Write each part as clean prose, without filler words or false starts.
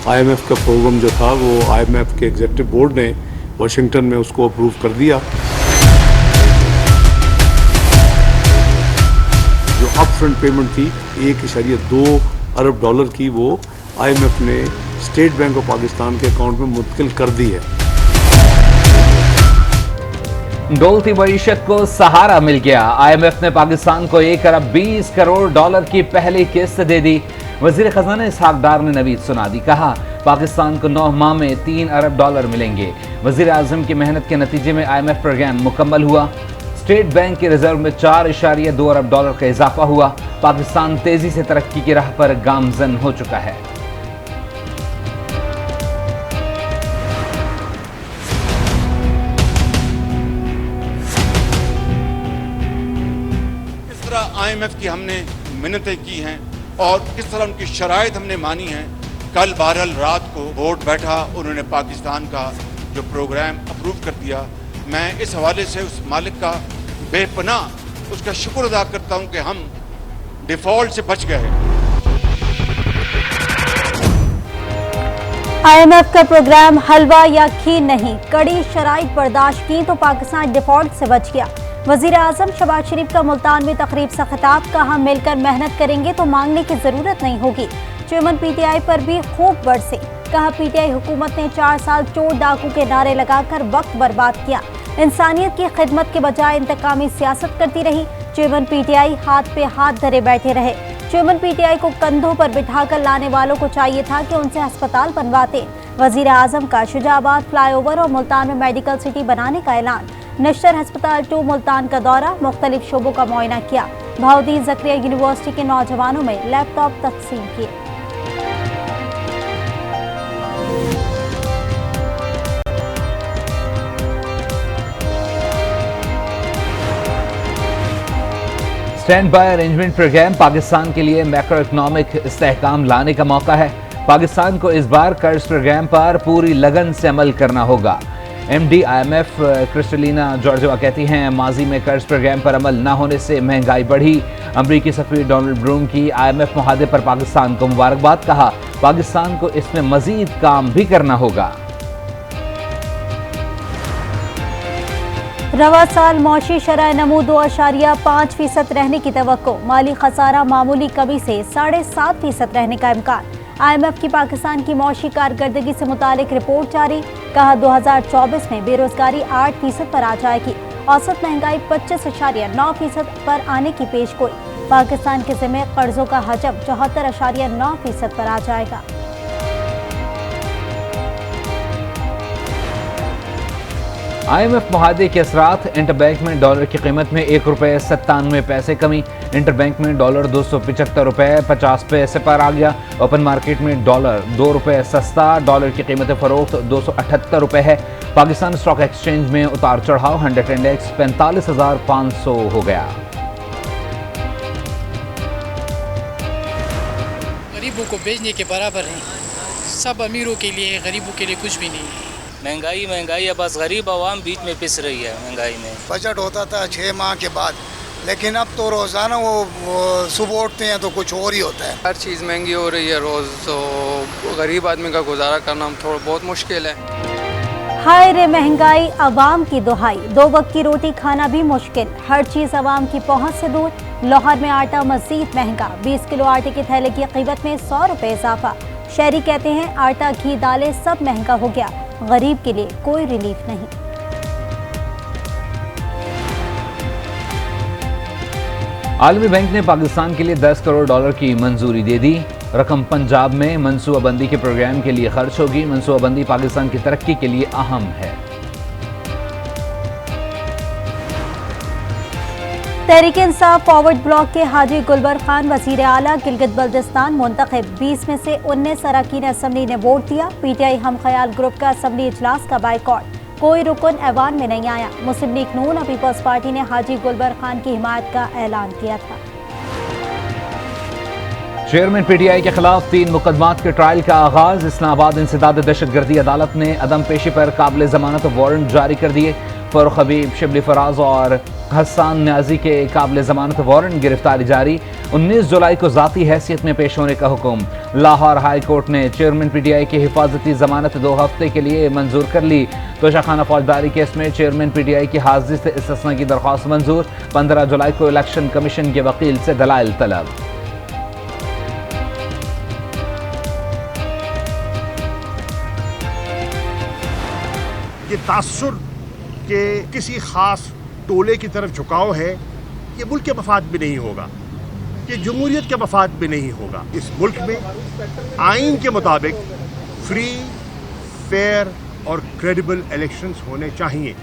IMF का programme जो था वो IMF के एग्जीक्यूटिव बोर्ड ने वाशिंगटन में उसको अप्रूव कर दिया। जो अप फ्रंट पेमेंट थी $1.2 अरब की, वो IMF ने स्टेट बैंक ऑफ पाकिस्तान के अकाउंट में मुंतकिल कर दी है। डोलती मईशत को सहारा मिल गया। IMF ने पाकिस्तान को $1.20 करोड़ की पहली किस्त दे दी। वजीर खजाना इसहाक डार ने नवीद सुना दी। कहा पाकिस्तान को 9 माह में $3 अरब मिलेंगे। वजीर आजम की मेहनत के नतीजे में IMF प्रोग्राम मुकम्मल हुआ। स्टेट बैंक के रिजर्व में $4.2 अरब का इजाफा हुआ। पाकिस्तान तेजी से तरक्की की राह पर गामजन हो चुका है। किस तरह IMF की हमने मिन्नतें की हैं और किस तरह उनकी शराइत हमने मानी है। कल बहरहाल रात को बोर्ड बैठा, उन्होंने पाकिस्तान का जो प्रोग्राम अप्रूव कर दिया। मैं इस हवाले से उस मालिक का बेपनाह उसका शुक्र अदा करता हूं कि हम डिफॉल्ट से बच गए। IMF का प्रोग्राम हलवा या खीर नहीं, कड़ी शराइत बर्दाश्त की तो पाकिस्तान डिफॉल्ट से बच गया। वजीर आजम शहबाज शरीफ का मुल्तान में तकरीब से खिताब। कहा मिलकर मेहनत करेंगे तो मांगने की जरूरत नहीं होगी। चेयरमैन PTI पर भी खूब बरसे। कहा PTI हुकूमत ने 4 साल चोर डाकू के नारे लगाकर वक्त बर्बाद किया। इंसानियत की खिदमत के बजाय इंतकामी सियासत करती रही। चेयरमैन PTI हाथ पे हाथ धरे बैठे रहे। चेयरमैन PTI को कंधों पर बिठाकर लाने वालों को चाहिए था कि उनसे अस्पताल बनवाते। वजीर आजम का शुजाबाद फ्लाईओवर और मुल्तान में मेडिकल सिटी बनाने का ऐलान। नश्तर हस्पताल 2 मुल्तान का दौरा, मुख्तलिफ शोबों का मुआयना किया। बहाउद्दीन ज़करिया यूनिवर्सिटी के नौजवानों में लैपटॉप तकसीम किए। Standby arrangement programme Pakistan के लिए मैक्रो इकनॉमिक इस्तेहकाम लाने का मौका है। पाकिस्तान को इस बार कर्ज प्रोग्राम पर पूरी लगन से अमल करना होगा। MD IMF क्रिस्टलिना जॉर्जिवा कहती हैं माजी में कर्ज प्रोग्राम पर अमल न होने से महंगाई बढ़ी। अमरीकी सफीर डोनाल्ड ब्रूम की IMF मुहादे पर पाकिस्तान को मुबारकबाद। कहा पाकिस्तान को इसमें मजीद काम भी करना होगा। रवा साल मौशी शरह नमू 2.5% रहने की तवक्को। माली खसारा मामूली कमी से 7.5% रहने का इम्कान। IMF की पाकिस्तान की मौशी कारकर्दगी से मुतालिक रिपोर्ट जारी। कहा 2024 में बेरोजगारी 8% पर आ जाएगी। औसत महंगाई 25.9% पर आने की पेशगोई। पाकिस्तान के ज़िम्मे कर्जों का हजम 74.9% पर आ जाएगा। IMF मुहादे के असरात। इंटरबैंक में डॉलर की कीमत में $1.97 कमी। इंटरबैंक में डॉलर $275.50 पर आ गया। ओपन मार्केट में डॉलर $2 सस्ता। डॉलर की कीमत फरोख्त $278 है। पाकिस्तान स्टॉक एक्सचेंज में उतार चढ़ाव। 100 इंडेक्स 45,500 हो गया। गरीबों को बेचने के बराबर है। सब अमीरों के लिए, गरीबों के लिए कुछ भी नहीं है। महंगाई है, बस गरीब आवाम बीच में पिस रही है महंगाई में। बजट होता था 6 माह के बाद, लेकिन अब तो रोज़ाना वो सुबह उठते हैं तो कुछ और ही होता है। हर चीज़ महंगी हो रही है रोज़, तो गरीब आदमी का गुजारा करना थोड़ा बहुत मुश्किल है। हाय रे महंगाई, अवाम की दुहाई। 2 वक्त की रोटी खाना भी मुश्किल। हर चीज़ अवाम की पहुँच से दूर। लाहौर में आटा मज़ीद महंगा। 20 किलो आटे के थैले की कीमत में ₹100 इजाफा। शहरी कहते हैं आटा, घी, दालें सब महंगा हो गया। गरीब के लिए कोई रिलीफ नहीं। आलमी बैंक ने पाकिस्तान के लिए $10 करोड़ की मंजूरी दे दी। रकम पंजाब में मनसूबाबंदी के प्रोग्राम के लिए खर्च होगी। मनसूबाबंदी पाकिस्तान की तरक्की के लिए अहम है। तहरीक इंसाफ फॉरवर्ड ब्लॉक के हाजी गुलबर खान वजीर आला गिलगित बल्तिस्तान मुंतखब। 20 में से 19 अरकान असम्बली ने वोट दिया। PTI हम ख्याल ग्रुप का असम्बली इजलास का बाइकॉट। कोई रुकन ऐवान में नहीं आया। मुस्लिम लीग नून और पीपल्स पार्टी ने हाजी गुलबर खान की हिमायत का ऐलान किया था। चेयरमैन PTI के खिलाफ 3 मुकदमात के ट्रायल का आगाज। इस्लामाबाद इंसदाद दहशतगर्दी अदालत ने अदम पेशी पर काबिल जमानत वारंट जारी कर दिए। फरूख हबीब, शिबली फराज और हसन न्याजी के काबिल जमानत वारंट गिरफ्तारी जारी। 19 जुलाई को ज़ाती हैसियत में पेश होने का हुक्म। लाहौर हाई कोर्ट ने चेयरमैन पीटीआई की हिफाजती जमानत 2 हफ्ते के लिए मंजूर कर ली। तोशाखाना फौजदारी केस में चेयरमैन पीटीआई की हाजिरी से इस्तिस्ना की दरख्वास्त मंजूर। 15 जुलाई को इलेक्शन कमीशन के वकील से दलाइल तलब। ये तासुर के किसी खास टोले की तरफ झुकाव है, ये मुल्क के मफाद में नहीं होगा, ये जमहूरियत के मफाद में नहीं होगा। इस मुल्क में आइन के मुताबिक फ्री, फेयर और क्रेडिबल इलेक्शंस होने चाहिए।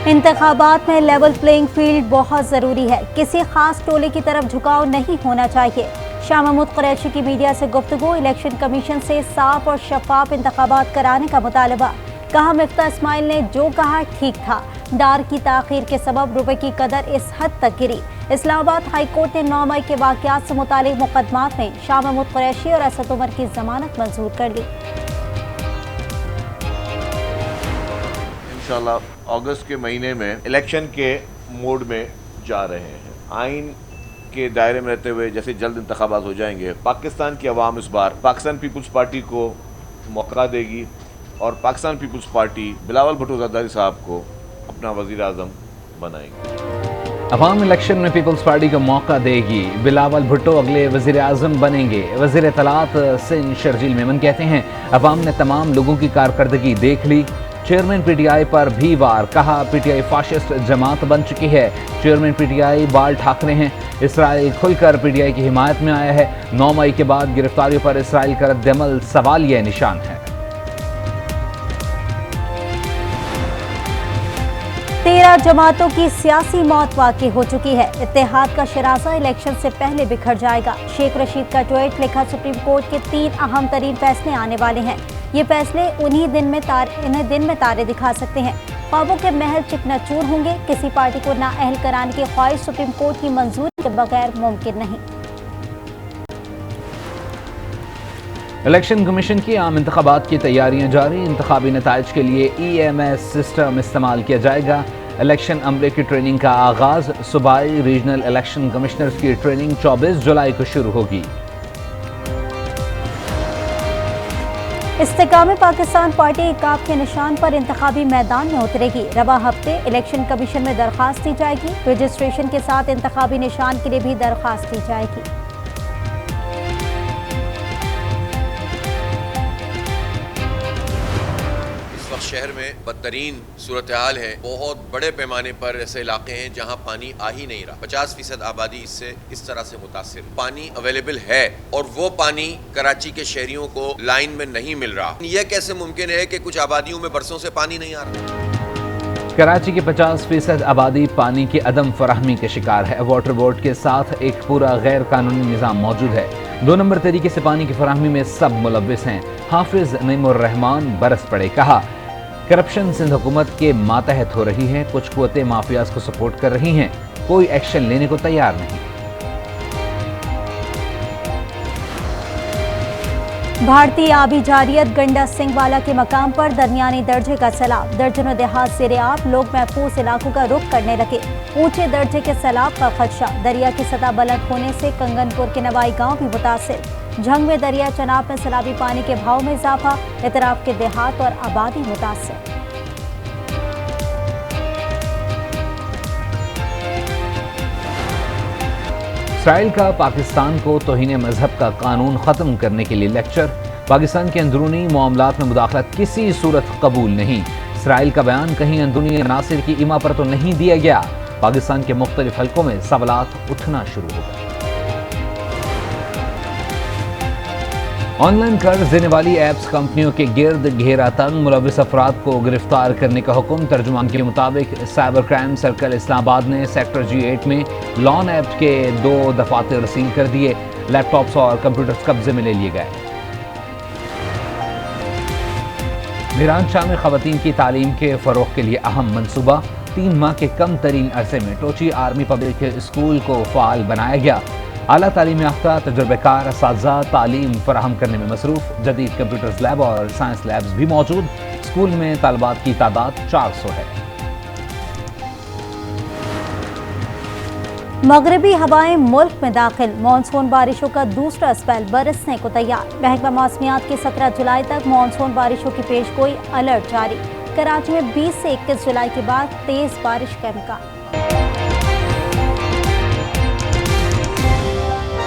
इंतखाबात में लेवल प्लेइंग फील्ड बहुत ज़रूरी है, किसी खास टोले की तरफ झुकाव नहीं होना चाहिए। शाह महमूद कुरैशी की मीडिया से गुफ्तगू। इलेक्शन कमीशन से साफ और शफाफ इंतखाबात कराने का मुतालबा। कहा मिफ्ता इस्माइल ने जो कहा ठीक था, डार की ताखीर के सबब रुपए की कदर इस हद तक गिरी। इस्लामाबाद हाई कोर्ट ने 9 मई के वाक़यात से मुतालिक मुकदमात में शाह महमूद कुरैशी और असद उमर की जमानत मंजूर कर ली। इंशाल्लाह अगस्त के महीने में इलेक्शन के मोड में जा रहे हैं। आइन के दायरे में रहते हुए जैसे जल्द इंतखाबात हो जाएंगे, पाकिस्तान की आवाम इस बार पाकिस्तान पीपल्स पार्टी को मौका देगी और पाकिस्तान पीपल्स पार्टी बिलावल भुट्टो ज़रदारी साहब को अपना वज़ीर आज़म बनाएगी। अवाम इलेक्शन में पीपल्स पार्टी को मौका देगी, बिलावल भुट्टो अगले वज़ीर आज़म बनेंगे। वज़ीर इत्तलात सिंध शर्जील मेमन कहते हैं अवाम ने तमाम लोगों की कारकर्दगी देख ली। चेयरमैन पीटीआई पर भी वार। कहा पीटीआई फाशिस्ट जमात बन चुकी है। चेयरमैन पीटीआई बाल ठाकरे हैं। इसराइल खुलकर पीटीआई की हिमायत में आया है। 9 मई के बाद गिरफ्तारियों पर इसराइल का रद्द-ए-अमल सवालिया निशान है। 13 जमातों की सियासी मौत वाक़ई हो चुकी है। इत्तेहाद का शरासा इलेक्शन से पहले बिखर जाएगा। शेख रशीद का ट्वीट लिखा सुप्रीम कोर्ट के 3 अहम तरीन फैसले आने वाले हैं। ये फैसले इन्हें दिन में तारे दिखा सकते हैं। ख्वाबों के महल चिकनाचूर होंगे। किसी पार्टी को नाअहल कराने की ख्वाहिश सुप्रीम कोर्ट की मंजूरी के बगैर मुमकिन नहीं। इलेक्शन कमीशन की आम इंतखाबात की तैयारियां जारी। इंतखाबी नताइज के लिए EMS सिस्टम इस्तेमाल किया जाएगा। इलेक्शन अमले की ट्रेनिंग का आगाज। सूबाई रीजनल इलेक्शन कमिश्नर्स की ट्रेनिंग 24 जुलाई को शुरू होगी। इस्तेकाम पाकिस्तान पार्टी इकाब के निशान पर इंतखाबी मैदान में उतरेगी। रवा हफ्ते इलेक्शन कमीशन में दरख्वास्त दी जाएगी। रजिस्ट्रेशन के साथ इंतखाबी निशान के लिए भी दरख्वास्त दी जाएगी। शहर में बदतरीन सूरत हाल है। बहुत बड़े पैमाने पर ऐसे इलाके हैं जहां पानी आ ही नहीं रहा। 50% आबादी इससे इस तरह से मुतासिर। पानी अवेलेबल है और वो पानी कराची के शहरियों को लाइन में नहीं मिल रहा। यह कैसे मुमकिन है कि कुछ आबादियों में बरसों से पानी नहीं आ रहा। कराची की 50% आबादी पानी की अदम फराहमी के शिकार है। वाटर बोर्ड के साथ एक पूरा गैर कानूनी निज़ाम मौजूद है। 2 नंबर तरीके से पानी की फराहमी में सब मुलव्विस हैं। हाफिज नईमुर रहमान बरस पड़े। कहा करप्शन सिंध हुकूमत के मातहत हो रही है। कुछ कुव्वतें माफियाज को सपोर्ट कर रही हैं। कोई एक्शन लेने को तैयार नहीं। भारतीय आबी जारियत गंडा सिंहवाला के मकाम पर दरमियानी दर्जे का सैलाब। दर्जनों देहात ज़ेर-ए-आब। लोग महफूज इलाकों का रुख करने लगे। ऊंचे दर्जे के सैलाब का खदशा। दरिया की सतह बुलंद होने से कंगनपुर के नवाई गांव भी मुतासिर। झंग में दरिया चनाब में सैलाबी पानी के भाव में इजाफा। इतराफ के देहात और आबादी मुतासिर। इसराइल का पाकिस्तान को तौहीन मजहब का कानून ख़त्म करने के लिए लेक्चर। पाकिस्तान के अंदरूनी मामलात में मुदाखलत किसी सूरत कबूल नहीं। इसराइल का बयान कहीं अंदरूनी अनासिर की इमा पर तो नहीं दिया गया। पाकिस्तान के मुख्तलिफ हलकों में सवालात उठना शुरू हो गए। ऑनलाइन कर्ज देने वाली ऐप्स कंपनियों के गिर्द घेरा तंग। मुलविस अफराद को गिरफ्तार करने का हुक्म। तर्जुमान के मुताबिक साइबर क्राइम सर्कल इस्लामाबाद ने सेक्टर G8 में लॉन ऐप के 2 दफातर सील कर दिए। लैपटॉप्स और कंप्यूटर्स कब्जे में ले लिए गए। मीरान शाह में खवातीन की तालीम के फरोग के लिए अहम मनसूबा। 3 माह के कम तरीन अरसे में टोची आर्मी पब्लिक स्कूल को फाल बनाया गया। आला तालीम याफ्ता तजुर्बेकार असातिज़ा तालीम फराहम करने में मसरूफ। जदीद कंप्यूटर्स लैब और साइंस लैब्स भी मौजूद। स्कूल में तालिबात की तादाद 400 है। मगरबी हवाएं मुल्क में दाखिल, मानसून बारिशों का दूसरा स्पेल बरसने को तैयार। महकमा मौसमियात की 17 जुलाई तक मानसून बारिशों की पेशगोई, अलर्ट जारी। कराची में 20 से 21 जुलाई के बाद तेज बारिश का इम्कान।